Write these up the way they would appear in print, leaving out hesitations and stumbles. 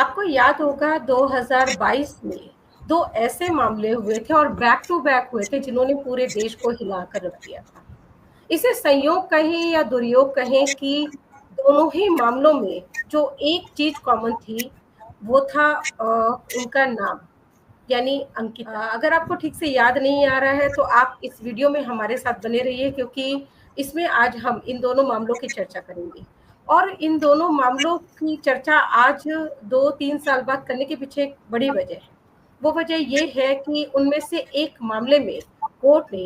आपको याद होगा 2022 में दो ऐसे मामले हुए थे और बैक टू बैक हुए थे जिन्होंने पूरे देश को हिला कर रख दिया था। इसे संयोग कहें या दुर्योग कहें कि दोनों ही मामलों में जो एक चीज कॉमन थी वो था उनका नाम, यानी अंकिता। अगर आपको ठीक से याद नहीं आ रहा है तो आप इस वीडियो में हमारे साथ बने रहिए, क्योंकि इसमें आज हम इन दोनों मामलों की चर्चा करेंगे। और इन दोनों मामलों की चर्चा आज 2-3 साल बाद करने के पीछे एक बड़ी वजह है। वो वजह ये है कि उनमें से एक मामले में कोर्ट ने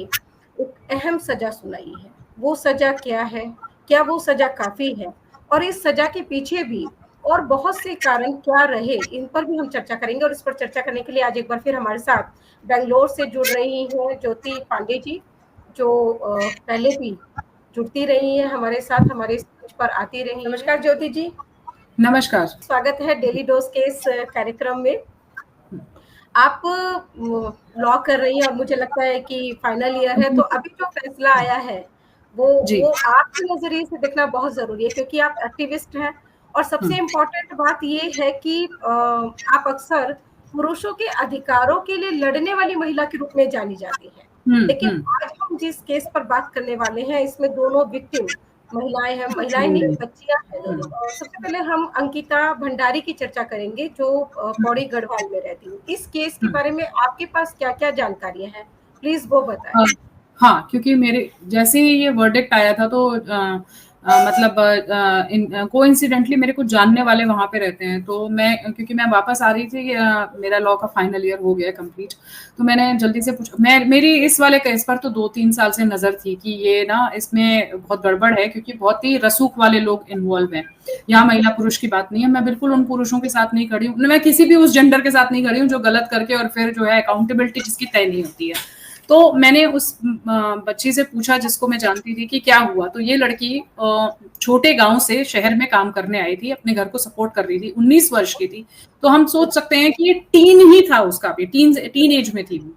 एक अहम सजा सुनाई है। वो सजा क्या है, क्या वो सजा काफी है, और इस सजा के पीछे भी और बहुत से कारण क्या रहे, इन पर भी हम चर्चा करेंगे। और इस पर चर्चा करने के लिए आज एक बार फिर हमारे साथ बेंगलोर से जुड़ रही हैं ज्योति पांडे जी, जो पहले भी जुड़ती रही हैं हमारे साथ, हमारे इस मंच पर आती रही। नमस्कार ज्योति जी। नमस्कार, स्वागत है डेली डोज के इस कार्यक्रम में। आप लॉ कर रही हैं और मुझे लगता है कि फाइनल ईयर है, तो अभी जो फैसला आया है वो आपके नजरिए से देखना बहुत जरूरी है, क्योंकि आप एक्टिविस्ट हैं। और सबसे इम्पोर्टेंट बात ये है कि आप अक्सर पुरुषों के अधिकारों के लिए लड़ने वाली महिला के रूप में जानी जाती है। लेकिन आज हम जिस केस पर बात करने वाले हैं इसमें दोनों विक्टिम महिलाएं हैं, महिलाएं नहीं बच्चियां हैं। सबसे पहले हम अंकिता भंडारी की चर्चा करेंगे, जो पौड़ी गढ़वाल में रहती है। इस केस के बारे में आपके पास क्या क्या जानकारियां हैं, प्लीज वो बताएं। हाँ, क्योंकि मेरे जैसे ही ये वर्डिक्ट आया था तो मतलब कोइंसिडेंटली मेरे कुछ जानने वाले वहां पे रहते हैं, तो मैं क्योंकि मैं वापस आ रही थी, मेरा लॉ का फाइनल ईयर हो गया कंप्लीट, तो मैंने जल्दी से पूछा। मेरी इस वाले केस पर तो 2-3 साल से नजर थी कि ये ना इसमें बहुत गड़बड़ है, क्योंकि बहुत ही रसूख वाले लोग इन्वॉल्व हैं। यहाँ महिला पुरुष की बात नहीं है, मैं बिल्कुल उन पुरुषों के साथ नहीं खड़ी हूँ, मैं किसी भी उस जेंडर के साथ नहीं खड़ी हूँ जो गलत करके और फिर जो है अकाउंटेबिलिटी जिसकी तय नहीं होती है। तो मैंने उस बच्ची से पूछा जिसको मैं जानती थी कि क्या हुआ। तो ये लड़की छोटे गांव से शहर में काम करने आई थी, अपने घर को सपोर्ट कर रही थी, 19 वर्ष की थी। तो हम सोच सकते हैं कि ये टीन ही था, उसका भी टीन एज में थी वो,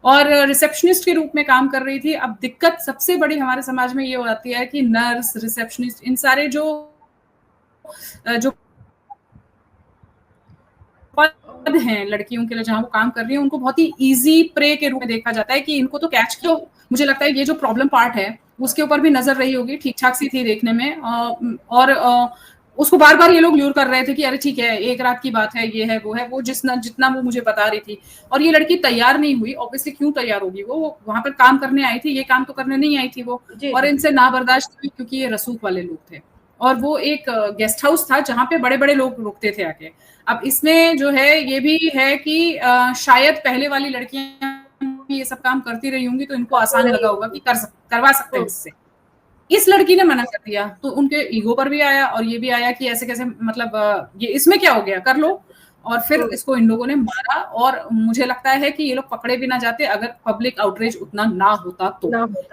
और रिसेप्शनिस्ट के रूप में काम कर रही थी। अब दिक्कत सबसे बड़ी हमारे समाज में ये हो जाती है कि नर्स, रिसेप्शनिस्ट, इन सारे जो पद हैं लड़कियों के लिए जहां वो काम कर रही है, उनको बहुत ही इजी प्रे के रूप में देखा जाता है कि इनको तो कैच किया। मुझे लगता है ये जो प्रॉब्लम पार्ट है उसके ऊपर भी नजर रही होगी, ठीक ठाक सी थी देखने में, और उसको बार बार ये लोग ल्यूर कर रहे थे कि अरे ठीक है, एक रात की बात है, ये है वो है, वो जितना वो मुझे बता रही थी। और ये लड़की तैयार नहीं हुई, ऑब्वियसली क्यों तैयार होगी, वो वहां पर काम करने आई थी, ये काम तो करने नहीं आई थी वो। और इनसे ना बर्दाश्त हुई, क्योंकि ये रसूख वाले लोग थे और वो एक गेस्ट हाउस था जहां पे बड़े बड़े लोग रुकते थे आके। अब इसमें जो है ये भी है कि शायद पहले वाली लड़कियां ये सब काम करती रही होंगी, तो इनको आसान लगा होगा कि करवा सकते हैं इससे। इस लड़की ने मना कर दिया, तो उनके ईगो पर भी आया और ये भी आया कि ऐसे कैसे, मतलब ये इसमें क्या हो गया, कर लो। और फिर इसको इन लोगों ने मारा, और मुझे लगता है कि ये लोग पकड़े भी ना जाते अगर पब्लिक आउटरीच उतना ना होता तो।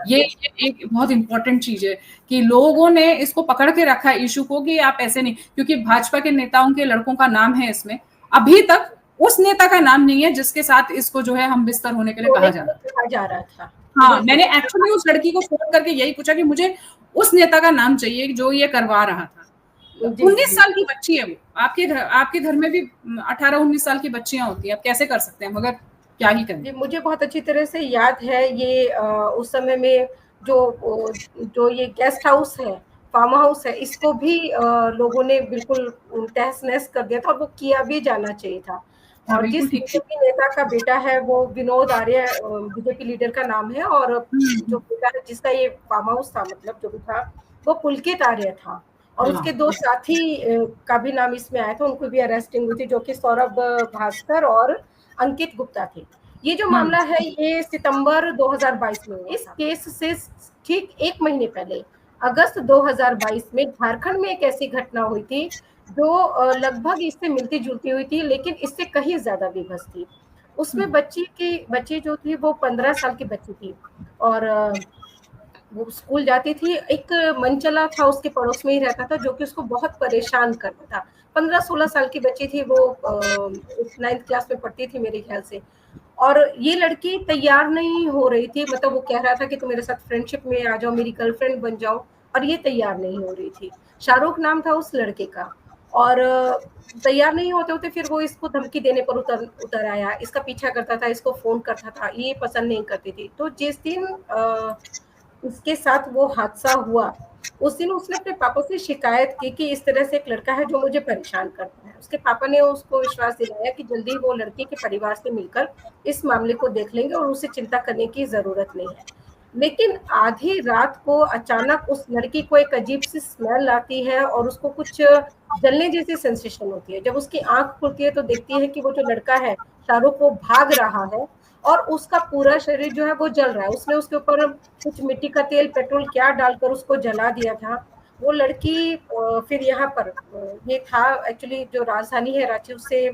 ये एक बहुत इंपॉर्टेंट चीज है कि लोगों ने इसको पकड़ के रखा इशू को कि आप ऐसे नहीं, क्योंकि भाजपा के नेताओं के लड़कों का नाम है इसमें, अभी तक उस नेता का नाम नहीं है जिसके साथ इसको जो है हम बिस्तर होने के लिए कहा जा रहा था। हाँ, मैंने एक्चुअली उस लड़की को फोन करके यही पूछा कि मुझे उस नेता का नाम चाहिए जो ये करवा रहा था। 19 साल की बच्ची है वो। आपके घर में भी 18-19 साल की बच्चियां होती हैं, आप कैसे कर सकते हैं, मगर क्या ही करें। मुझे बहुत अच्छी तरह से याद है ये उस समय में जो ये गेस्ट हाउस है, फार्म हाउस है, इसको भी लोगों ने बिल्कुल तहस नहस कर दिया था, और वो किया भी जाना चाहिए था। और जिस बीजेपी नेता का बेटा है वो विनोद आर्य, बीजेपी लीडर का नाम है, और जो बेटा है जिसका ये फार्म हाउस था, मतलब जो भी था, वो पुलकित आर्य था। और उसके दो साथी का भी नाम इसमें आया था, उनको भी अरेस्टिंग हुई थी, जो कि सौरभ भास्कर और अंकित गुप्ता थे। ये जो मामला है ये सितंबर 2022 में, इस केस से ठीक 1 महीने पहले अगस्त 2022 में झारखंड में एक ऐसी घटना हुई थी जो लगभग इससे मिलती जुलती हुई थी, लेकिन इससे कहीं ज्यादा विभत्स थी। उसमें बच्ची जो थी वो 15 साल की बच्ची थी, और वो स्कूल जाती थी। एक मनचला था उसके पड़ोस में ही रहता था, जो कि उसको बहुत परेशान करता था। 15-16 साल की बच्ची थी वो, 9th क्लास में पढ़ती थी मेरे ख्याल से। और ये लड़की तैयार नहीं हो रही थी, मतलब वो कह रहा था कि तुम मेरे साथ फ्रेंडशिप में आ जाओ, मेरी गर्लफ्रेंड बन जाओ, और ये तैयार नहीं हो रही थी। शाहरुख नाम था उस लड़के का, और तैयार नहीं होते-होते फिर वो इसको धमकी देने पर उतर उतर आया, इसका पीछा करता था, इसको फ़ोन करता था, ये पसंद नहीं करती थी। तो जिस दिन उसके साथ वो हादसा हुआ, उस दिन उसने अपने पापा से शिकायत की कि इस तरह से एक लड़का है जो मुझे परेशान करता है। उसके पापा ने उसको विश्वास दिलाया कि जल्दी वो लड़के के परिवार से मिलकर इस मामले को देख लेंगे और उसे चिंता करने की ज़रूरत नहीं है। लेकिन आधी रात को अचानक उस लड़की को एक अजीब-सी स्मेल आती है और उसको कुछ जलने जैसी सेंसेशन होती है। जब उसकी आँख खुलती है तो देखती है कि वो जो लड़का है, शाहरुख वो भाग रहा है और उसका पूरा शरीर जो है वो जल रहा है। उसने उसके ऊपर कुछ मिट्टी का तेल, पेट्रोल क्या डालकर उसको जला दिया था। वो लड़की फिर यहाँ पर ये था एक्चुअली जो राजधानी है रांची उससे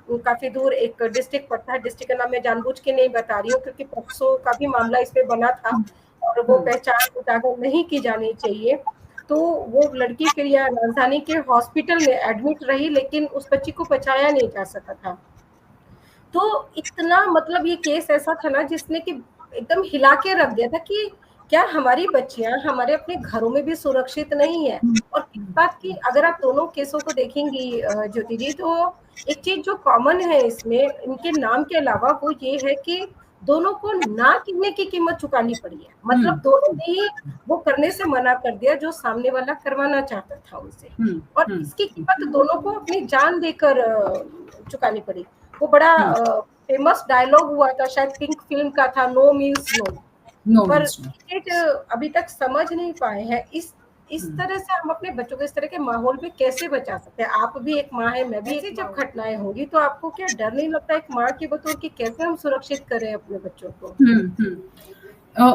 काफ़ी दूर एक डिस्ट्रिक्ट पड़ता है। डिस्ट्रिक्ट का नाम मैं जानबूझ के नहीं बता रही हूँ क्योंकि पॉक्सो का भी मामला इसमें बना था और वो पहचान उजागर नहीं की जानी चाहिए। तो वो लड़की फिर यहाँ राजधानी के हॉस्पिटल में एडमिट रही लेकिन उस बच्ची को बचाया नहीं जा सका था। तो इतना मतलब ये केस ऐसा था ना जिसने कि एकदम हिला के रख दिया था कि क्या हमारी बच्चियां हमारे अपने घरों में भी सुरक्षित नहीं है। और इस बात की अगर आप दोनों केसों को देखेंगी ज्योति जी तो एक चीज जो कॉमन है इसमें इनके नाम के अलावा वो ये है कि दोनों को ना कहने की कीमत चुकानी पड़ी है। मतलब दोनों ने ही वो करने से मना कर दिया जो सामने वाला करवाना चाहता था उनसे और इसकी कीमत दोनों को अपनी जान देकर चुकानी पड़ी। वो बड़ा फेमस डायलॉग हुआ था शायद पिंक फिल्म का था नो मीन्स नो पर अभी तक समझ नहीं पाए हैं इस तरह से हम अपने बच्चों को इस तरह के माहौल में कैसे बचा सकते हैं। आप भी एक माँ है मैं भी ऐसी जब घटनाएं होगी तो आपको क्या डर नहीं लगता एक माँ के बतौर की कैसे हम सुरक्षित करें अपने बच्चों को।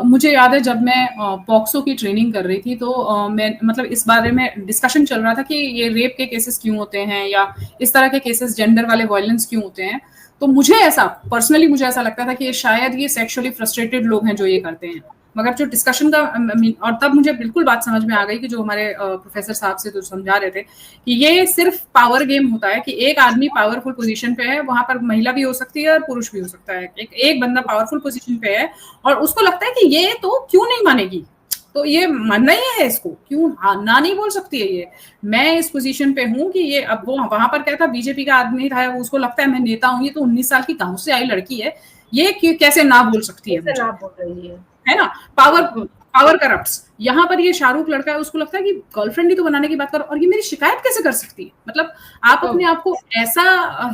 मुझे याद है जब मैं पॉक्सो की ट्रेनिंग कर रही थी तो मैं मतलब इस बारे में डिस्कशन चल रहा था कि ये रेप के केसेस क्यों होते हैं या इस तरह के केसेस जेंडर वाले वायलेंस क्यों होते हैं। तो मुझे ऐसा लगता था कि शायद ये सेक्सुअली फ्रस्ट्रेटेड लोग हैं जो ये करते हैं। मगर जो डिस्कशन का और तब मुझे बिल्कुल बात समझ में आ गई कि जो हमारे प्रोफेसर साहब से जो समझा रहे थे कि ये सिर्फ पावर गेम होता है कि एक आदमी पावरफुल पोजीशन पे है, वहां पर महिला भी हो सकती है और पुरुष भी हो सकता है। एक बंदा पावरफुल पोजीशन पे है और उसको लगता है कि ये तो क्यों नहीं मानेगी, तो ये मानना ही है इसको, क्यों ना नहीं बोल सकती है ये, मैं इस पोजीशन पे हूँ कि ये। अब वो वहां पर क्या था, बीजेपी का आदमी था, उसको लगता है मैं नेता हूँ, ये तो 19 साल की गांव से आई लड़की है, ये कैसे ना बोल सकती है, ना बोल रही है ना। Power corrupts. यहाँ पर ये शाहरुख लड़का है, उसको लगता है कि गर्लफ्रेंड ही तो बनाने की बात कर, और ये मेरी शिकायत कैसे कर सकती है। मतलब आप अपने आप को ऐसा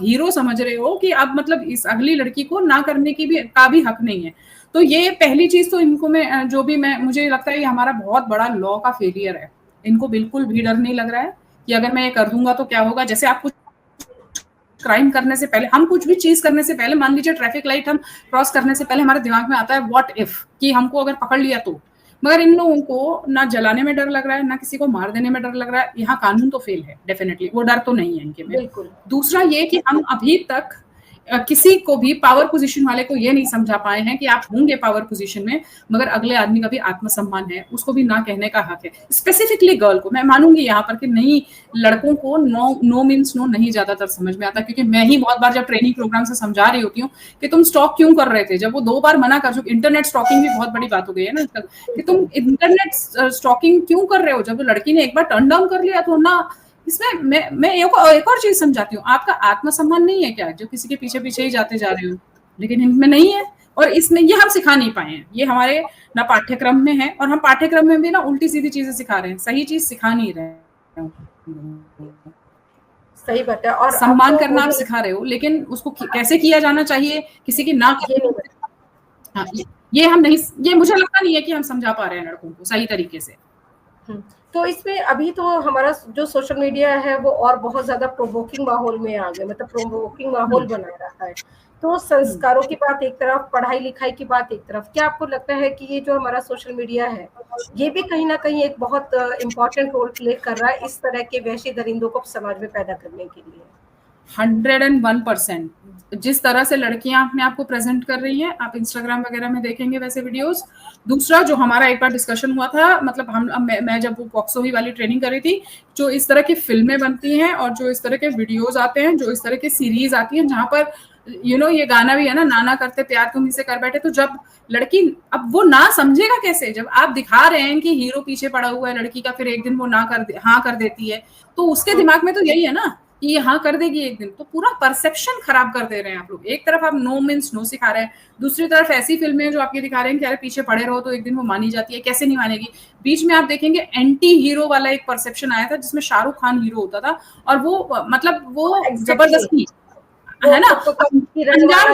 हीरो समझ रहे हो कि आप मतलब इस अगली लड़की को ना करने का भी हक नहीं है। तो ये पहली चीज तो इनको में जो भी मुझे लगता है ये हमारा बहुत बड़ा लॉ का फेलियर है। इनको बिल्कुल भी डर नहीं लग रहा है कि अगर मैं ये कर दूंगा तो क्या होगा। जैसे आप कुछ क्राइम करने से पहले, हम कुछ भी चीज करने से पहले, मान लीजिए ट्रैफिक लाइट हम क्रॉस करने से पहले हमारे दिमाग में आता है व्हाट इफ, कि हमको अगर पकड़ लिया तो। मगर इन लोगों को ना जलाने में डर लग रहा है, ना किसी को मार देने में डर लग रहा है। यहाँ कानून तो फेल है डेफिनेटली, वो डर तो नहीं है इनके में। दूसरा ये कि हम अभी तक किसी को भी पावर पोजीशन वाले को ये नहीं समझा पाए हैं कि आप होंगे पावर पोजीशन में, मगर अगले आदमी का भी आत्मसम्मान है, उसको भी ना कहने का हक है। स्पेसिफिकली गर्ल को मैं मानूंगी यहाँ पर कि नहीं, लड़कों को नो मीन्स नो नहीं ज्यादातर समझ में आता, क्योंकि मैं ही बहुत बार जब ट्रेनिंग प्रोग्राम से समझा रही होती हूँ कि तुम स्टॉक क्यों कर रहे थे, जब वो 2 बार मना कर चुके। इंटरनेट स्टॉकिंग भी बहुत बड़ी बात हो गई है ना कि तुम इंटरनेट स्टॉकिंग क्यों कर रहे हो। जब लड़की ने एक बार टर्न डाउन कर लिया तो ना, इसमें मैं एक और चीज समझाती हूँ, आपका आत्मसम्मान नहीं है क्या जो किसी के पीछे पीछे ही जाते जा रहे हो, लेकिन इनमें नहीं है। और इसमें ये हम सिखा नहीं पाए हैं, ये हमारे ना पाठ्यक्रम में है, और हम पाठ्यक्रम में भी ना उल्टी सीधी चीजें सिखा रहे हैं, सही चीज सिखा नहीं रहे हैं। सही बात है। और सम्मान करना आप सिखा रहे हो, लेकिन उसको कैसे किया जाना चाहिए, किसी की ना हाँ, ये हम नहीं, ये मुझे लगता नहीं है कि हम समझा पा रहे हैं लड़कों को सही तरीके से। तो इसमें अभी तो हमारा जो सोशल मीडिया है वो और बहुत ज्यादा प्रोवोकिंग माहौल में आ गया, मतलब प्रोवोकिंग माहौल बना रहा है। तो संस्कारों की बात एक तरफ, पढ़ाई लिखाई की बात एक तरफ, क्या आपको लगता है कि ये जो हमारा सोशल मीडिया है ये भी कहीं ना कहीं एक बहुत इम्पोर्टेंट रोल प्ले कर रहा है इस तरह के वैश्य दरिंदों को समाज में पैदा करने के लिए? 101%। जिस तरह से लड़कियां अपने आप को प्रेजेंट कर रही हैं, आप इंस्टाग्राम वगैरह में देखेंगे वैसे वीडियोस। दूसरा जो हमारा एक बार डिस्कशन हुआ था, मतलब मैं जब वो पॉक्सो ही वाली ट्रेनिंग कर रही थी, जो इस तरह की फिल्में बनती हैं और जो इस तरह के वीडियोस आते हैं, जो इस तरह की सीरीज आती हैं जहां पर ये गाना भी है ना, नाना करते प्यार तुम से कर बैठे, तो जब लड़की, अब वो ना समझेगा कैसे, जब आप दिखा रहे हैं कि हीरो पीछे पड़ा हुआ है लड़की का, फिर एक दिन वो हाँ कर देती है, तो उसके दिमाग में तो यही है ना कि ये हाँ कर देगी एक दिन, तो पूरा परसेप्शन खराब कर दे रहे हैं आप लोग। एक तरफ आप नो मीन्स नो सिखा रहे हैं, दूसरी तरफ ऐसी फिल्में जो आपके दिखा रहे हैं कि अरे पीछे पड़े रहो तो एक दिन वो मानी जाती है, कैसे नहीं मानेगी। बीच में आप देखेंगे एंटी हीरो वाला एक परसेप्शन आया था जिसमें शाहरुख खान हीरो होता था, और वो मतलब वो जबरदस्ती, है ना, अंजाम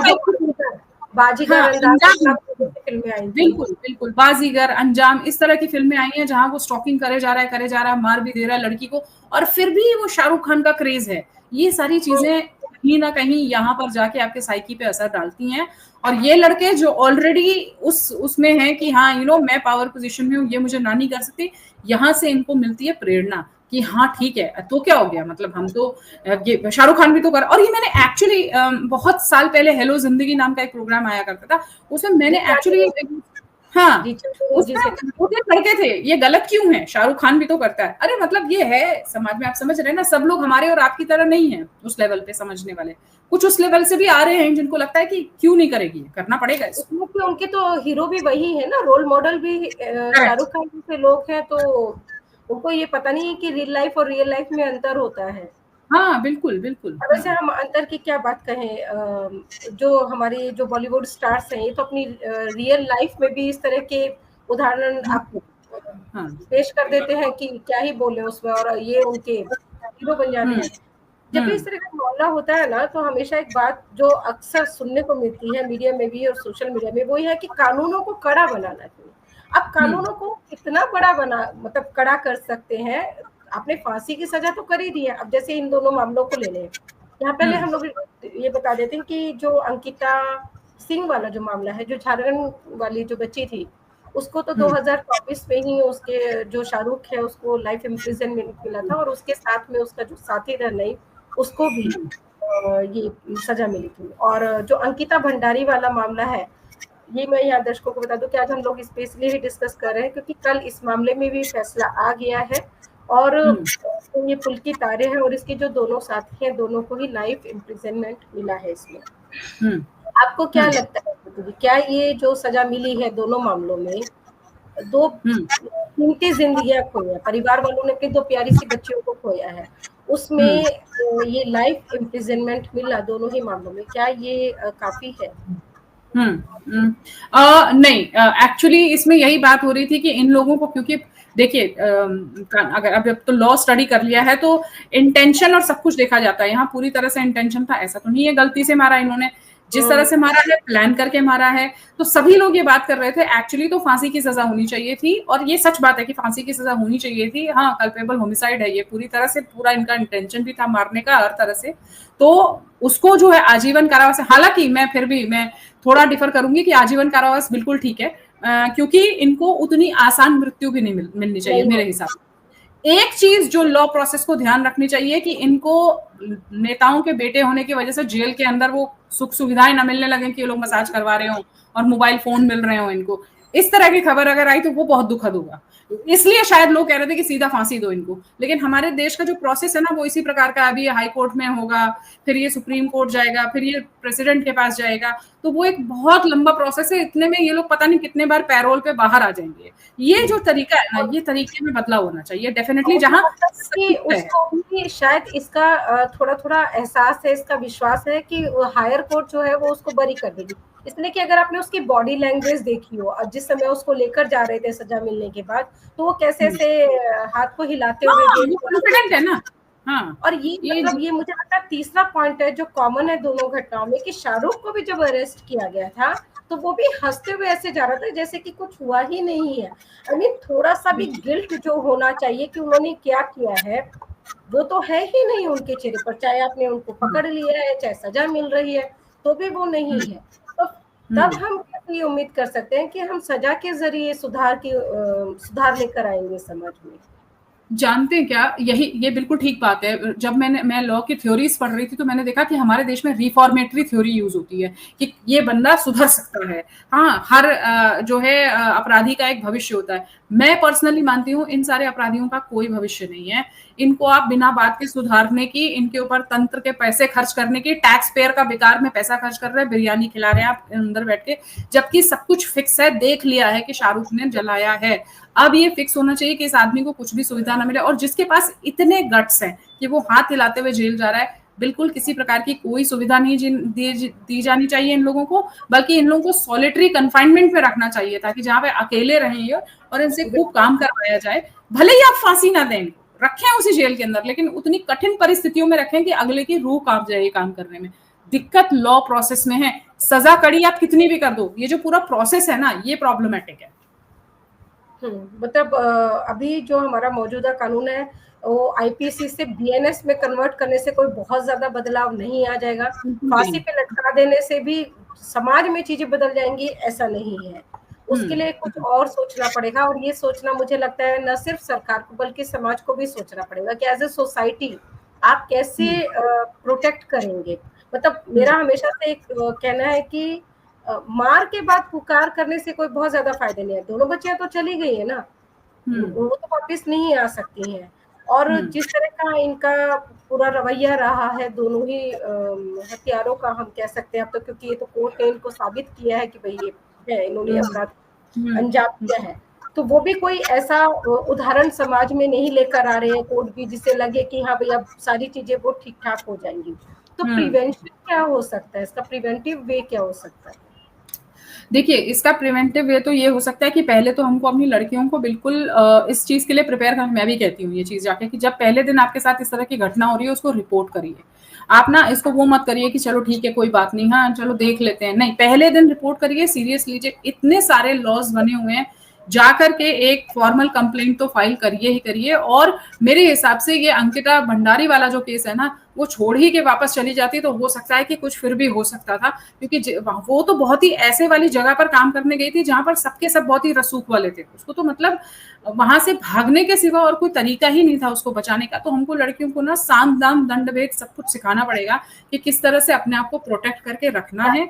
बाजीगर, हाँ, अंजाम फिल्में आई थी। बिल्कुल बिल्कुल, बाजीगर, अंजाम, इस तरह की फिल्में आई हैं जहां वो स्टॉकिंग करे जा रहा है, मार भी दे रहा है लड़की को, और फिर भी वो शाहरुख खान का क्रेज है। ये सारी चीजें कहीं ना कहीं यहाँ पर जाके आपके साइकी पे असर डालती हैं, और ये लड़के जो ऑलरेडी उसमें हैं कि हाँ मैं पावर पोजीशन में हूँ, ये मुझे ना नहीं कर सकती, यहाँ से इनको मिलती है प्रेरणा कि हाँ ठीक है, तो क्या हो गया, मतलब हम तो ये शाहरुख खान भी तो कर। और ये मैंने एक्चुअली बहुत साल पहले हेलो जिंदगी नाम का एक प्रोग्राम आया करता था, उसमें मैंने एक्चुअली, हाँ, उसमें लड़के थे, ये गलत क्यों है, शाहरुख खान भी तो करता है। अरे मतलब ये है समाज में, आप समझ रहे हैं ना, सब लोग हमारे और आपकी तरह नहीं है उस लेवल पे समझने वाले, कुछ उस लेवल से भी आ रहे हैं जिनको लगता है कि क्यों नहीं करेगी, करना पड़ेगा इसको। उनके तो हीरो भी वही है ना, रोल मॉडल भी शाहरुख खान जैसे लोग हैं, तो उनको ये पता नहीं है कि रियल लाइफ में अंतर होता है। हाँ बिल्कुल बिल्कुल। वैसे हम अंतर की क्या बात कहें, जो हमारे जो बॉलीवुड स्टार्स हैं, ये तो अपनी रियल लाइफ में भी इस तरह के उदाहरण आपको पेश कर देते हैं कि क्या ही बोले उसमें, और ये उनके हीरो बन जाते हैं। जब भी इस तरह का मामला होता है ना, तो हमेशा एक बात जो अक्सर सुनने को मिलती है मीडिया में भी और सोशल मीडिया में, वो ये है कि कानूनों को कड़ा बनाना चाहिए। अब कानूनों को कितना बड़ा मतलब कड़ा कर सकते हैं, आपने फांसी की सजा तो कर ही दी है। अब जैसे इन दोनों मामलों को ले लें, यहाँ पहले हम लोग ये बता देते हैं कि जो अंकिता सिंह वाला जो मामला है, जो झारखंड वाली जो बच्ची थी, उसको तो 2024 में ही उसके जो शाहरुख है उसको लाइफ इम्प्रिजनमेंट मिला था, और उसके साथ में उसका जो साथी था नहीं, उसको भी ये सजा मिली थी। और जो अंकिता भंडारी वाला मामला है, ये मैं यहाँ दर्शकों को बता दूं कि आज हम लोग इस पे इसलिए ही डिस्कस कर रहे हैं क्योंकि कल इस मामले में भी फैसला आ गया है, और ये पुल की तारे हैं, और इसके जो दोनों साथी हैं, दोनों को ही लाइफ इम्प्रिजनमेंट मिला है इसमें। आपको क्या लगता है, क्या ये जो सजा मिली है दोनों मामलों में, दो कीमती जिंदगियां खोई है, परिवार वालों ने अपनी दो प्यारी सी बच्चियों को खोया है, उसमें ये लाइफ इम्प्रिजनमेंट मिला दोनों ही मामलों में, क्या ये काफी है? नहीं, एक्चुअली इसमें यही बात हो रही थी कि इन लोगों को, क्योंकि देखिए अगर अब तो लॉ स्टडी कर लिया है तो इंटेंशन और सब कुछ देखा जाता है, यहाँ पूरी तरह से इंटेंशन था, ऐसा तो नहीं है गलती से मारा इन्होंने, जिस तरह से मारा है प्लान करके मारा है। तो सभी लोग ये बात कर रहे थे एक्चुअली तो फांसी की सजा होनी चाहिए थी, और ये सच बात है कि फांसी की सजा होनी चाहिए थी। हाँ, कल्पेबल होमिसाइड है ये, पूरी तरह से पूरा इनका इंटेंशन भी था मारने का हर तरह से, तो उसको जो है आजीवन कारावास, हालांकि मैं थोड़ा डिफर करूंगी कि आजीवन कारावास बिल्कुल ठीक है, क्योंकि इनको उतनी आसान मृत्यु भी नहीं मिलनी चाहिए मेरे हिसाब से। एक चीज जो लॉ प्रोसेस को ध्यान रखनी चाहिए कि इनको नेताओं के बेटे होने की वजह से जेल के अंदर वो सुख सुविधाएं ना मिलने लगे कि ये लोग मसाज करवा रहे हो और मोबाइल फोन मिल रहे हो इनको, इस तरह की खबर अगर आई तो वो बहुत दुखद होगा। इसलिए शायद लोग कह रहे थे कि सीधा फांसी दो इनको, लेकिन हमारे देश का जो प्रोसेस है ना वो इसी प्रकार का, अभी हाई कोर्ट में होगा, फिर ये सुप्रीम कोर्ट जाएगा, फिर ये प्रेसिडेंट के पास जाएगा, तो वो एक बहुत लंबा प्रोसेस है। इतने में ये लोग पता नहीं कितने बार पैरोल पे बाहर आ जाएंगे। ये जो तरीका है ना, ये तरीके में बदलाव होना चाहिए डेफिनेटली, जहां उसको भी शायद इसका थोड़ा थोड़ा एहसास है, इसका विश्वास है कि हायर कोर्ट जो है वो उसको बरी कर देगी, इसलिए कि अगर आपने उसकी बॉडी लैंग्वेज देखी हो, और जिस समय उसको लेकर जा रहे थे सजा मिलने के बाद, तो वो कैसे ऐसे हाथ को हिलाते हुए कॉन्फिडेंट है ना। हाँ, और ये मतलब ये मुझे लगता है तीसरा पॉइंट है जो कॉमन है दोनों घटनाओं में, कि शाहरुख को भी जब अरेस्ट किया गया था तो वो भी हंसते हुए ऐसे जा रहा था जैसे कि कुछ हुआ ही नहीं है। आई मीन थोड़ा सा भी गिल्ट जो होना चाहिए कि उन्होंने क्या किया है, वो तो है ही नहीं उनके चेहरे पर, चाहे आपने उनको पकड़ लिया है, चाहे सजा मिल रही है, तो भी वो नहीं है। तो तब हम ये उम्मीद कर सकते हैं कि हम सजा के जरिए सुधार लेकर आएंगे समाज में। जानते हैं क्या, यही ये बिल्कुल ठीक बात है। जब मैं लॉ की थ्योरीज पढ़ रही थी तो मैंने देखा कि हमारे देश में रिफॉर्मेटरी थ्योरी यूज होती है कि ये बंदा सुधर सकता है। हाँ, हर जो है अपराधी का एक भविष्य होता है। मैं पर्सनली मानती हूँ इन सारे अपराधियों का कोई भविष्य नहीं है। इनको आप बिना बात के सुधारने की, इनके ऊपर तंत्र के पैसे खर्च करने की, टैक्स पेयर का बेकार में पैसा खर्च कर रहे हैं, बिरयानी खिला रहे हैं आप अंदर बैठ के, जबकि सब कुछ फिक्स है, देख लिया है कि शाहरुख ने जलाया है। अब ये फिक्स होना चाहिए कि इस आदमी को कुछ भी सुविधा ना मिले, और जिसके पास इतने गट्स हैं कि वो हाथ हिलाते हुए जेल जा रहा है, बिल्कुल किसी प्रकार की कोई सुविधा नहीं दी जानी चाहिए इन लोगों को, बल्कि इन लोगों को सॉलिटरी कन्फाइनमेंट में रखना चाहिए ताकि जहां पे अकेले रहेंगे और इनसे खूब काम करवाया जाए। भले ही आप फांसी ना दें, रखें उसी जेल के अंदर, लेकिन उतनी कठिन परिस्थितियों में रखें कि अगले की रूह कांप जाए काम करने में। दिक्कत लॉ प्रोसेस में है। सजा कड़ी आप कितनी भी कर दो, ये जो पूरा प्रोसेस है ना, ये प्रॉब्लमेटिक है। मतलब अभी जो हमारा मौजूदा कानून है वो आईपीसी से बीएनएस में कन्वर्ट करने से कोई बहुत ज्यादा बदलाव नहीं आ जाएगा। फांसी पे लटका देने से भी समाज में चीजें बदल जाएंगी ऐसा नहीं है। उसके लिए कुछ और सोचना पड़ेगा, और ये सोचना मुझे लगता है न सिर्फ सरकार को बल्कि समाज को भी सोचना पड़ेगा कि एज ए सोसाइटी आप कैसे प्रोटेक्ट करेंगे। मतलब मेरा हमेशा से एक कहना है कि मार के बाद पुकार करने से कोई बहुत ज्यादा फायदा नहीं है। दोनों बच्चियां तो चली गई है ना, वो तो वापिस नहीं आ सकती हैं। और जिस तरह का इनका पूरा रवैया रहा है दोनों ही हत्यारों का, हम कह सकते हैं अब तो, क्योंकि ये तो कोर्ट ने इनको साबित किया है कि भाई ये है, इन्होंने अपराध अंजाम दिया है। तो वो भी कोई ऐसा उदाहरण समाज में नहीं लेकर आ रहे हैं कोर्ट भी जिससे लगे कि हाँ भाई अब सारी चीजें वो ठीक ठाक हो जाएंगी। तो प्रिवेंशन क्या हो सकता है, इसका प्रिवेंटिव वे क्या हो सकता है? देखिए, इसका प्रिवेंटिव वे तो ये हो सकता है कि पहले तो हमको अपनी लड़कियों को बिल्कुल इस चीज के लिए प्रिपेयर करना, मैं भी कहती हूँ ये चीज जाके, कि जब पहले दिन आपके साथ इस तरह की घटना हो रही है उसको रिपोर्ट करिए। आप ना इसको वो मत करिए कि चलो ठीक है कोई बात नहीं, हाँ चलो देख लेते हैं, नहीं, पहले दिन रिपोर्ट करिए, सीरियस लीजिए। इतने सारे लॉज बने हुए हैं, जाकर के एक फॉर्मल कंप्लेंट तो फाइल करिए ही करिए। और मेरे हिसाब से ये अंकिता भंडारी वाला जो केस है ना, वो छोड़ ही के वापस चली जाती तो हो सकता है कि कुछ फिर भी हो सकता था, क्योंकि वो तो बहुत ही ऐसे वाली जगह पर काम करने गई थी जहां पर सबके सब बहुत ही रसूख वाले थे। उसको तो मतलब वहां से भागने के सिवा और कोई तरीका ही नहीं था उसको बचाने का। तो हमको लड़कियों को ना साम दाम दंड भेद सब कुछ सिखाना पड़ेगा कि किस तरह से अपने आप को प्रोटेक्ट करके रखना है,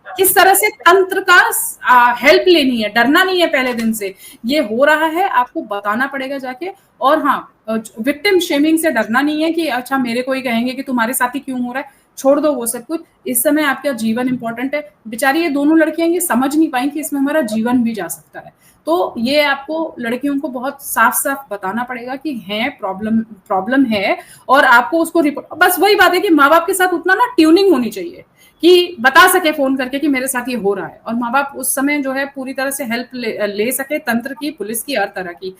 किस तरह से तंत्र का हेल्प लेनी है, डरना नहीं है पहले दिन से। ये हो रहा है आपको बताना पड़ेगा जाके। और हाँ, विक्टिम शेमिंग से डरना नहीं है कि अच्छा मेरे को ही कहेंगे कि तुम्हारे साथ ही क्यों हो रहा है, छोड़ दो वो सब कुछ। इस समय आपका जीवन इंपॉर्टेंट है। बेचारी ये दोनों लड़कियां ये समझ नहीं पाई कि इसमें हमारा जीवन भी जा सकता है। तो ये आपको लड़कियों को बहुत साफ साफ बताना पड़ेगा कि है प्रॉब्लम है, और आपको उसको रिपोर्ट, बस वही बात है कि माँ बाप के साथ उतना ना ट्यूनिंग होनी चाहिए कि बता सके फोन करके कि मेरे साथ ये हो रहा है, और माँ बाप उस समय जो है पूरी तरह से हेल्प ले सके, तंत्र की, पुलिस की, हर तरह की।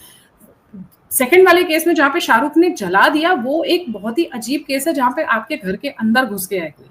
सेकंड वाले केस में जहां पे शाहरुख ने जला दिया, वो एक बहुत ही अजीब केस है जहां पे आपके घर के अंदर घुस गया है कोई।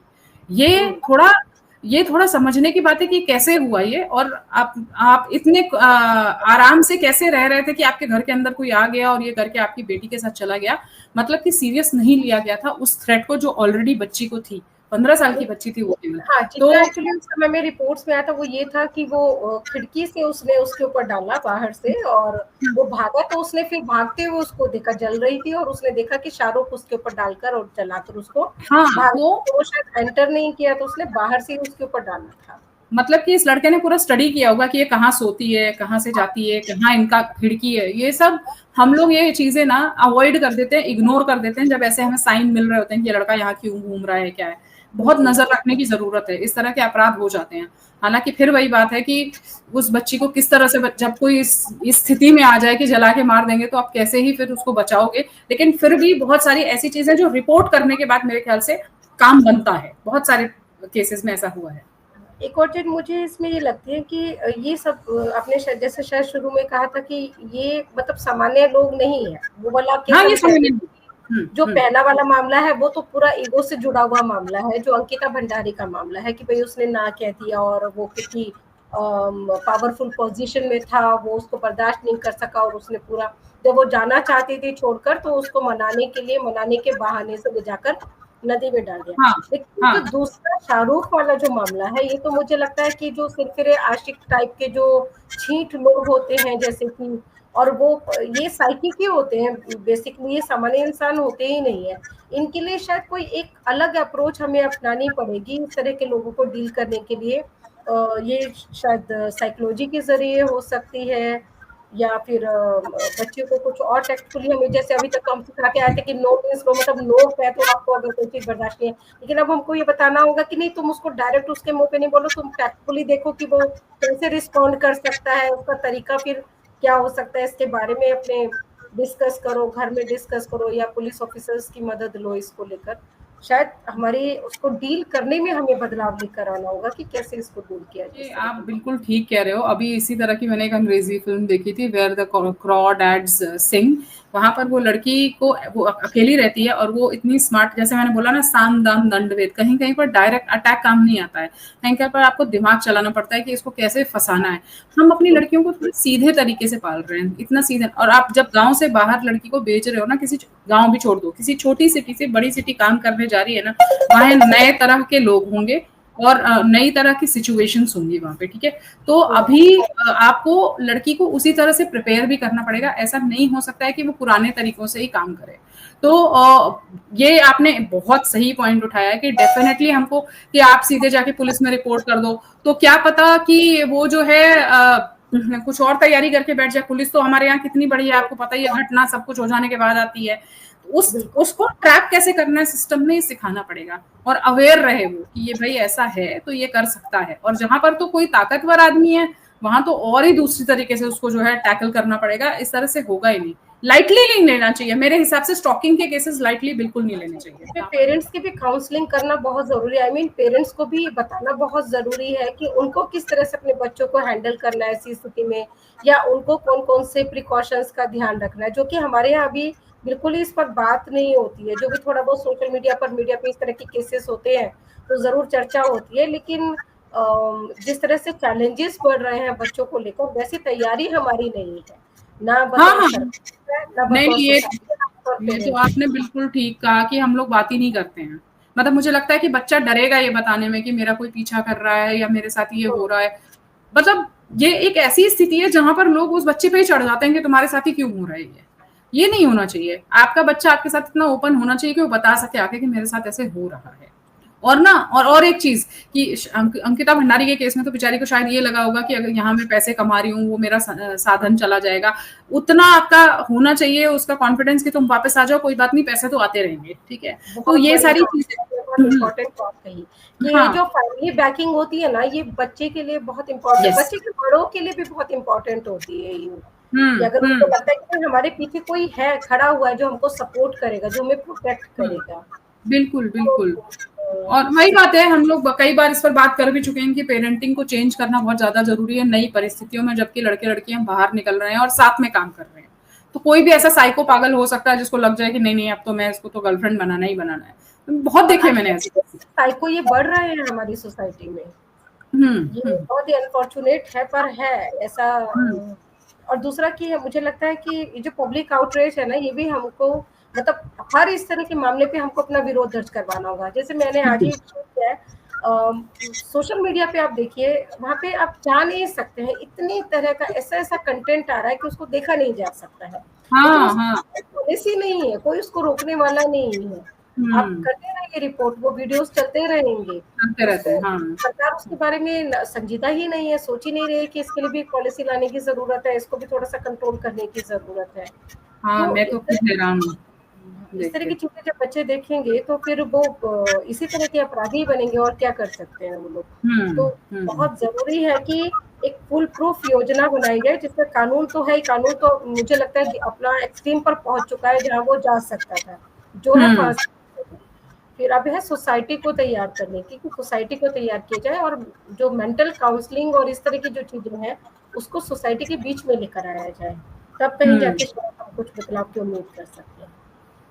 ये थोड़ा समझने की बात है कि कैसे हुआ ये, और आप इतने आराम से कैसे रह रहे थे कि आपके घर के अंदर कोई आ गया और ये करके आपकी बेटी के साथ चला गया। मतलब कि सीरियस नहीं लिया गया था उस थ्रेट को जो ऑलरेडी बच्ची को थी, 15 साल की बच्ची थी वो। हाँ, तो एक्चुअली उस समय में रिपोर्ट्स में आया था वो ये था कि वो खिड़की से उसने उसके ऊपर डाला बाहर से, और वो भागा तो उसने फिर भागते हुए उसको देखा जल रही थी, और उसने देखा कि शाहरुख उसके ऊपर डालकर और जलाकर उसको, हाँ, वो शायद एंटर नहीं किया तो उसने बाहर से उसके ऊपर डाला था। मतलब कि इस लड़के ने पूरा स्टडी किया होगा कि ये कहाँ सोती है, कहाँ से जाती है, कहाँ इनका खिड़की है। ये सब हम लोग ये चीजें ना अवॉइड कर देते हैं, इग्नोर कर देते हैं जब ऐसे हमें साइन मिल रहे होते हैं कि ये लड़का यहाँ क्यों घूम रहा है, क्या है। बहुत नजर रखने की जरूरत है, इस तरह के अपराध हो जाते हैं। हालांकि फिर वही बात है कि उस बच्ची को किस तरह से, जब कोई इस स्थिति में आ जाए कि जला के मार देंगे, तो आप कैसे ही फिर उसको बचाओगे। लेकिन फिर भी बहुत सारी ऐसी चीजें जो रिपोर्ट करने के बाद मेरे ख्याल से काम बनता है। बहुत सारे केसेस में ऐसा हुआ है। एक और चीज मुझे इसमें ये लगती है कि ये सब आपने जैसे शायद शुरू में कहा था कि ये मतलब सामान्य लोग नहीं है, वो वाला केस, हाँ, जो पहला वाला मामला है वो तो पूरा ईगो से जुड़ा हुआ मामला है, जो अंकिता भंडारी का मामला है कि भाई उसने ना कह दिया और वो कितनी पावरफुल पोजीशन में था, वो उसको बर्दाश्त नहीं कर सका, और उसने पूरा, जब वो जाना चाहती थी छोड़कर तो उसको मनाने के बहाने से ले जाकर नदी में डाल दिया। हाँ, लेकिन जो हाँ। दूसरा शाहरुख वाला जो मामला है, ये तो मुझे लगता है कि जो सिरफिरे आशिक टाइप के जो छींट लोग होते हैं, जैसे कि, और वो ये साइकिक ही होते हैं बेसिकली, ये सामान्य इंसान होते ही नहीं है। इनके लिए शायद कोई एक अलग अप्रोच हमें अपनानी पड़ेगी इस तरह के लोगों को डील करने के लिए। ये शायद साइकोलॉजी के जरिए हो सकती है, या फिर बच्चे को कुछ और टैक्टफुली, हमें जैसे अभी तक हम सिखा के आए थे कि नो मीन्स नो, मतलब नो है तो आपको अगर कोई चीज बर्दाश्त नहीं है, लेकिन अब हमको ये बताना होगा कि नहीं, तुम उसको डायरेक्ट उसके मुंह पे नहीं बोलो, तुम टैक्टफुली देखो कि वो कैसे रिस्पॉन्ड कर सकता है, उसका तरीका फिर क्या हो सकता है, इसके बारे में अपने डिस्कस करो, घर में डिस्कस करो, या पुलिस ऑफिसर्स की मदद लो इसको लेकर। शायद हमारी उसको डील करने में हमें बदलाव लेकर आना होगा कि कैसे इसको डील किया जा ये सकता आप है। बिल्कुल ठीक कह रहे हो। अभी इसी तरह की मैंने एक अंग्रेजी फ़िल्म देखी थी, वेयर द क्रॉडैड्स सिंग। वहाँ पर वो लड़की को, वो अकेली रहती है और वो इतनी स्मार्ट, जैसे मैंने बोला ना, साम, दाम, दंड, भेद। कहीं-कहीं पर डायरेक्ट अटैक काम नहीं आता है। कहीं-कहीं पर आपको दिमाग चलाना पड़ता है कि इसको कैसे फँसाना है। हम अपनी लड़कियों को थोड़े सीधे तरीके से पाल रहे हैं, इतना सीधे। और आप जब गाँव से बाहर लड़की को भेज रहे हो ना, किसी गाँव भी छोड़ दो, किसी छोटी सिटी से बड़ी सिटी काम करने जा रही है ना, वहाँ नए तरह के लोग होंगे और नई तरह की सिचुएशंस होंगी वहाँ पे, ठीक है? तो अभी आपको लड़की को उसी तरह से प्रिपेयर भी करना पड़ेगा। ऐसा नहीं हो सकता है कि वो पुराने तरीकों से ही काम करे। तो ये आपने बहुत सही पॉइंट उठाया है कि डेफिनेटली हमको, कि आप सीधे जाके पुलिस में रिपोर्ट कर दो, तो क्या पता कि वो जो है कुछ और तैयारी करके बैठ जाए। पुलिस तो हमारे यहाँ कितनी बड़ी है, आपको पता ही है, घटना सब कुछ हो जाने के बाद आती है। उसको ट्रैप कैसे करना है सिस्टम में, सिखाना पड़ेगा। और अवेयर रहे वो कि ये भाई ऐसा है तो ये कर सकता है। और जहां पर तो कोई ताकतवर आदमी है, वहां तो और ही दूसरी तरीके से उसको जो है टैकल करना पड़ेगा। इस तरह से होगा ही नहीं। लाइटली नहीं लेना चाहिए मेरे हिसाब से। स्टॉकिंग के केसेस लाइटली बिल्कुल नहीं लेने चाहिए। पेरेंट्स की भी काउंसलिंग करना बहुत जरूरी है। आई मीन पेरेंट्स को भी बताना बहुत जरूरी है कि उनको किस तरह से अपने बच्चों को हैंडल करना है ऐसी स्थिति में, या उनको कौन कौन से प्रिकॉशंस का ध्यान रखना है, जो कि हमारे यहाँ अभी बिल्कुल ही इस पर बात नहीं होती है। जो भी थोड़ा बहुत सोशल मीडिया पे इस तरह के केसेस होते हैं तो जरूर चर्चा होती है, लेकिन जिस तरह से चैलेंजेस बढ़ रहे हैं बच्चों को लेकर, वैसी तैयारी हमारी नहीं है, ना हाँ, बतौर हाँ। सरकार, ना नहीं, बतौर ये सोसाइटी, ना बतौर ये तो पेरेंट्स। आपने बिल्कुल ठीक कहा कि हम लोग बात ही नहीं करते हैं। मतलब मुझे लगता है कि बच्चा डरेगा ये बताने में कि मेरा कोई पीछा कर रहा है या मेरे साथ ये हो रहा है। मतलब ये एक ऐसी स्थिति है जहां पर लोग उस बच्चे पे ही चढ़ जाते हैं कि तुम्हारे साथ ही क्यों हो रहा है ये नहीं होना चाहिए। आपका बच्चा आपके साथ इतना ओपन होना चाहिए कि वो बता सके आके कि मेरे साथ ऐसे हो रहा है। और ना, और एक चीज कि अंकिता भंडारी के केस में तो बेचारी को शायद ये लगा होगा कि अगर यहाँ मैं पैसे कमा रही हूँ, वो मेरा साधन चला जाएगा। उतना आपका होना चाहिए उसका कॉन्फिडेंस कि तुम वापस आ जाओ, कोई बात नहीं, पैसे तो आते रहेंगे, ठीक है। तो बहुत ये बड़ी सारी बात चीजें, है, बहुत इम्पोर्टेंट बात कही कि ये हाँ, जो फैमिली बैकिंग होती है ना, ये बच्चे के लिए बहुत इम्पोर्टेंट, यस, बच्चे के बड़ों के लिए भी बहुत इम्पोर्टेंट होती है ये, कि हम्म, अगर उनको हम्म, लगता है कि हमारे पीछे कोई है, खड़ा हुआ है, जो हमको सपोर्ट करेगा, जो हमें प्रोटेक्ट हम्म, करेगा। बिल्कुल, तो बिल्कुल। और वही बात है, हम लोग कई बार इस पर बात कर भी चुके हैं कि पेरेंटिंग को चेंज करना बहुत ज्यादा जरूरी है नई परिस्थितियों में, जबकि लड़के लड़कियां बाहर निकल रहे हैं और साथ में काम कर रहे हैं। तो कोई भी ऐसा साइको पागल हो सकता है जिसको लग जाए कि नहीं नहीं, अब तो मैं इसको तो गर्लफ्रेंड बनाना ही बनाना है। बहुत और देखे मैंने ऐसे। आजकल साइको ये बढ़ रहे हैं हमारी सोसाइटी में, ये हम्म, बहुत ही अनफॉर्चुनेट है, पर है ऐसा। हम्म, और दूसरा कि मुझे लगता है कि ये जो पब्लिक आउटरीच है ना, ये भी हमको, मतलब हर इस तरह के मामले पे हमको अपना विरोध दर्ज करवाना होगा। जैसे मैंने आज ही किया है, सोशल मीडिया पे आप देखिए, वहाँ पे आप जा नहीं सकते हैं, इतनी तरह का ऐसा ऐसा कंटेंट आ रहा है कि उसको देखा नहीं जा सकता है, लेकिन हाँ, उस हाँ, पॉलिसी नहीं है, कोई उसको रोकने वाला नहीं है। आप हम्म, करते रहिए रिपोर्ट, वो वीडियोस चलते रहेंगे, करते रहते हैं, उसको हाँ। सरकार उसके बारे में संजीदा ही नहीं है, सोच ही नहीं रही है कि इसके लिए भी पॉलिसी लाने की जरूरत है, इसको भी थोड़ा सा कंट्रोल करने की जरूरत है। हाँ, तो मैं तो खुद हैरान हूँ इस देख तरह के। की चीजें जब बच्चे देखेंगे तो फिर वो इसी तरह के अपराधी बनेंगे, और क्या कर सकते हैं वो लोग। तो हम्म, बहुत जरूरी है कि एक फुल प्रूफ योजना बनाई जाए, जिसमें कानून तो है ही, कानून तो मुझे लगता है कि अपना एक्सट्रीम पर पहुंच चुका है, जहां वो जा सकता था, जो है हम्म, फांसी। फिर अब है सोसाइटी को तैयार करने की, कि सोसाइटी को तैयार किया जाए, और जो मेंटल काउंसलिंग और इस तरह की जो चीजें हैं, उसको सोसाइटी के बीच में लेकर आया जाए, तब कहीं हम्म, जाके शायद हम कुछ बदलाव की उम्मीद कर सकते हैं।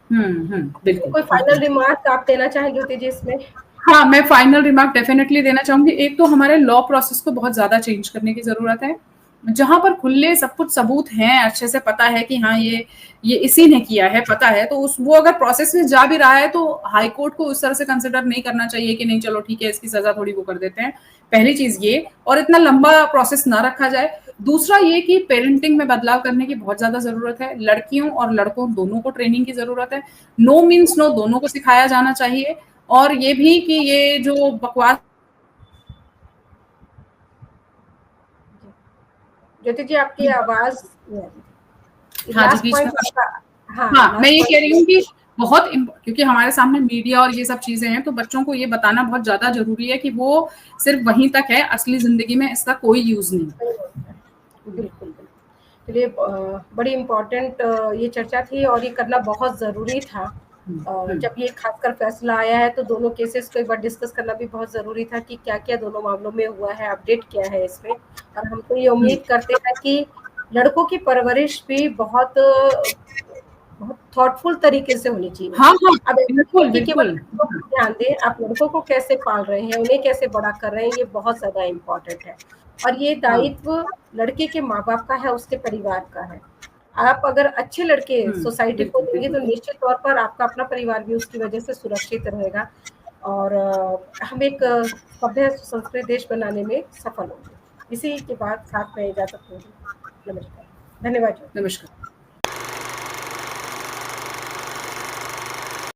बिल्कुल, कोई फाइनल बिल्कुल। रिमार्क आप देना चाहेंगे तेजी इसमें? हाँ, मैं फाइनल रिमार्क डेफिनेटली देना चाहूंगी। एक तो हमारे लॉ प्रोसेस को बहुत ज्यादा चेंज करने की जरूरत है। जहाँ पर खुले सब कुछ सबूत हैं, अच्छे से पता है कि हाँ, ये इसी ने किया है, पता है, तो उस वो अगर प्रोसेस में जा भी रहा है, तो हाई कोर्ट को उस तरह से कंसिडर नहीं करना चाहिए कि नहीं चलो ठीक है, इसकी सज़ा थोड़ी वो कर देते हैं। पहली चीज़ ये, और इतना लंबा प्रोसेस ना रखा जाए। दूसरा ये कि पेरेंटिंग में बदलाव करने की बहुत ज़्यादा ज़रूरत है। लड़कियों और लड़कों दोनों को ट्रेनिंग की ज़रूरत है। नो मीन्स नो, दोनों को सिखाया जाना चाहिए। और ये भी कि ये जो बकवास ज्योति जी, आपकी आवाज़ हाँ जी, लास्ट बीच में पॉइंट आपका। हाँ, हाँ, मैं लास्ट ये कह रही हूँ पॉइंट। कि बहुत क्योंकि हमारे सामने मीडिया और ये सब चीज़ें हैं, तो बच्चों को ये बताना बहुत ज़्यादा ज़रूरी है कि वो सिर्फ़ वहीं तक है, असली ज़िंदगी में इसका कोई यूज़ नहीं। बिल्कुल, बिल्कुल। चलिए, बड़ी इम्पोर्टेंट ये चर्चा थी और ये करना बहुत ज़रूरी था। जब ये खासकर फैसला आया है, तो दोनों केसेस को एक बार डिस्कस करना भी बहुत ज़रूरी था कि क्या-क्या दोनों मामलों में हुआ है, अपडेट क्या है इसमें। और हम तो ये उम्मीद करते हैं कि लड़कों की परवरिश भी बहुत बहुत थॉटफुल तरीके से होनी चाहिए। हाँ, हाँ, अब ऐसा नहीं है बिल्कुल, कि केवल बिल्कुल। लड़कों पर ध्यान दें, आप लड़कों को कैसे पाल रहे हैं, उन्हें कैसे बड़ा कर रहे हैं, ये बहुत ज़्यादा इम्पोर्टेंट है। और ये हाँ, दायित्व लड़के के माँ-बाप का है, उसके परिवार का है। आप अगर अच्छे लड़के सोसाइटी को बिल्कुल, देंगे, तो बिल्कुल। निश्चित तौर पर आपका अपना परिवार भी उसकी वजह से सुरक्षित रहेगा और हम एक सभ्य संस्कृत देश बनाने में सफल होंगे। इसी के बाद साथ में इजाज़त होगी। नमस्कार। धन्यवाद। नमस्कार।